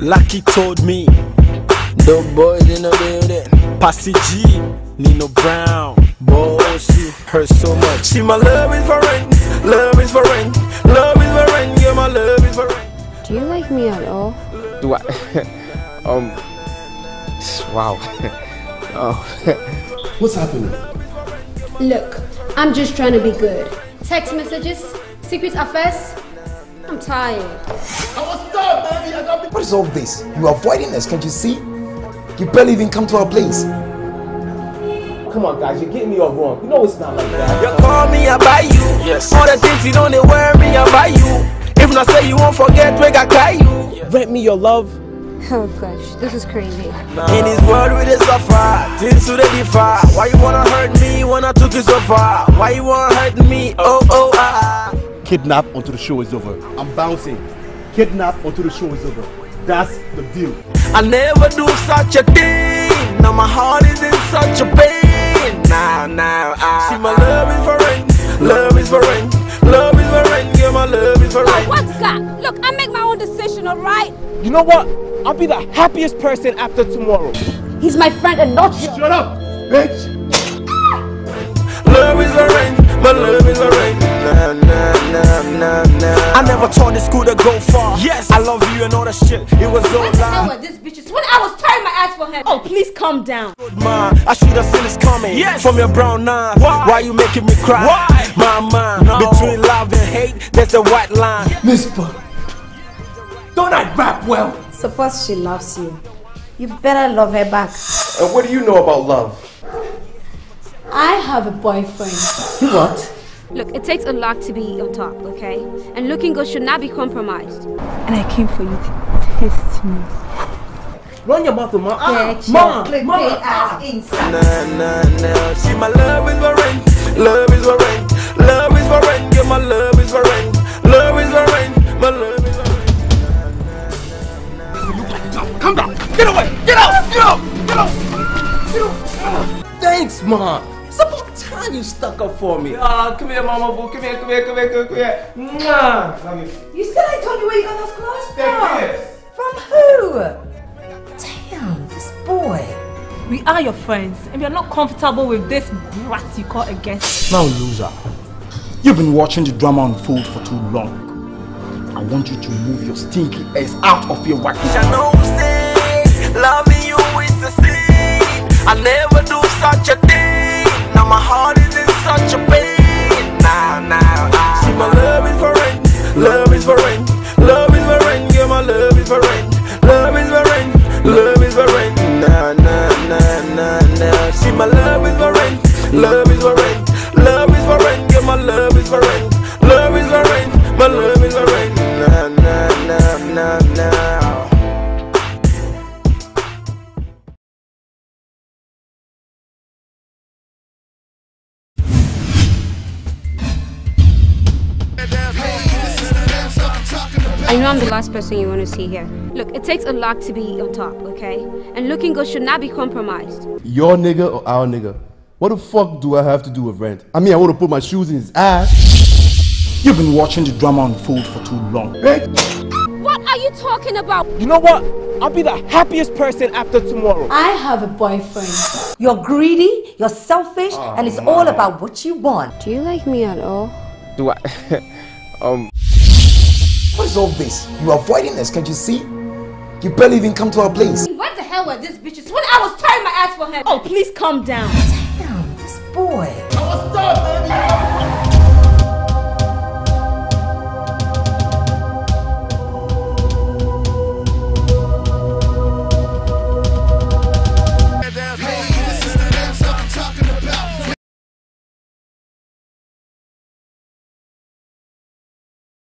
Lucky told me, the boys in the building. POSSIGEE, Nino Brown, BOSSU, hurt so much. See, my love is for rent, love is for rent, love is for rent, yeah, my love is for rent. Do you like me at all? Do I? Wow. Oh. What's happening? Look, I'm just trying to be good. Text messages, secret affairs. I'm tired. Stop, baby! What is all this? You are avoiding us, can't you see? You barely even come to our place. Come on, guys, you're getting me all wrong. You know it's not like that. You call me, I buy you. Yes. All the things you don't wear me, I buy you. If not say you won't forget, we got cry you. Rent me your love. Oh gosh, this is crazy. In this world with the suffer, things to the differ. Why you wanna hurt me when I took you so far? Why you wanna hurt me? Kidnap until the show is over. I'm bouncing. Kidnap until the show is over. That's the deal. I never do such a thing. Now my heart is in such a pain. Now, see, my love is for rent, love is for rent, love is for rent, yeah, my love is for rent. Oh, what's that? Look, I make my own decision, alright? You know what? I'll be the happiest person after tomorrow. He's my friend and not you. Shut up, bitch! Love is for rent, my love is for rent. I never taught this school to go far. Yes, I love you and all that shit. It was so What the hell loud. were these bitches when I was tearing my ass for him? Oh, please calm down. Man, I should have seen this coming. Yes. From your brown eyes. Why you making me cry? Why? My mind. No. Between love and hate, there's a white line. Mister, don't I rap well? Suppose she loves you. You better love her back. And what do you know about love? I have a boyfriend. You what? Look, it takes a lot to be on top, okay? And looking good should not be compromised. And I came for you to taste me. Run your mouth, Mom. Get your flipping ass inside. Nah. See, my love is for rent, love is for rent, love is for rent, yeah, my love is for rent, love is for rent, my love is for rent. Come down! Get away! Get out! Get out! Get out! Get out! Thanks, Mom. It's about time you stuck up for me. Come here, Mama Boo. Come here. Mwah. Love you. You still ain't told me where you got those clothes from. From who? Damn, this boy. We are your friends, and we are not comfortable with this brat you call a guest. Now, loser. You've been watching the drama unfold for too long. I want you to move your stinky ass out of your wacky. I know say, loving you is the sin. I never do such a thing. Now my heart is in such a pain. Now, see, my love is for rent, love is for rent, love is for rent, yeah, my love is for rent, love is for rent, love is for rent. Nah. See, my love is for rent, love is for rent, love is for rent, yeah, my love is for rent, love is for rent, my love is for rent. Nah. I know I'm the last person you want to see here. Look, it takes a lot to be on top, okay? And looking good should not be compromised. Your nigga or our nigga? What the fuck do I have to do with rent? I mean, I want to put my shoes in his ass. You've been watching the drama unfold for too long. Bitch! What are you talking about? You know what? I'll be the happiest person after tomorrow. I have a boyfriend. You're greedy, you're selfish, and it's all about what you want. Do you like me at all? Do I? What is all this? You are avoiding us, can't you see? You barely even come to our place. What the hell were these bitches when I was tearing my ass for him? Oh, please calm down. Damn, this boy. Stop,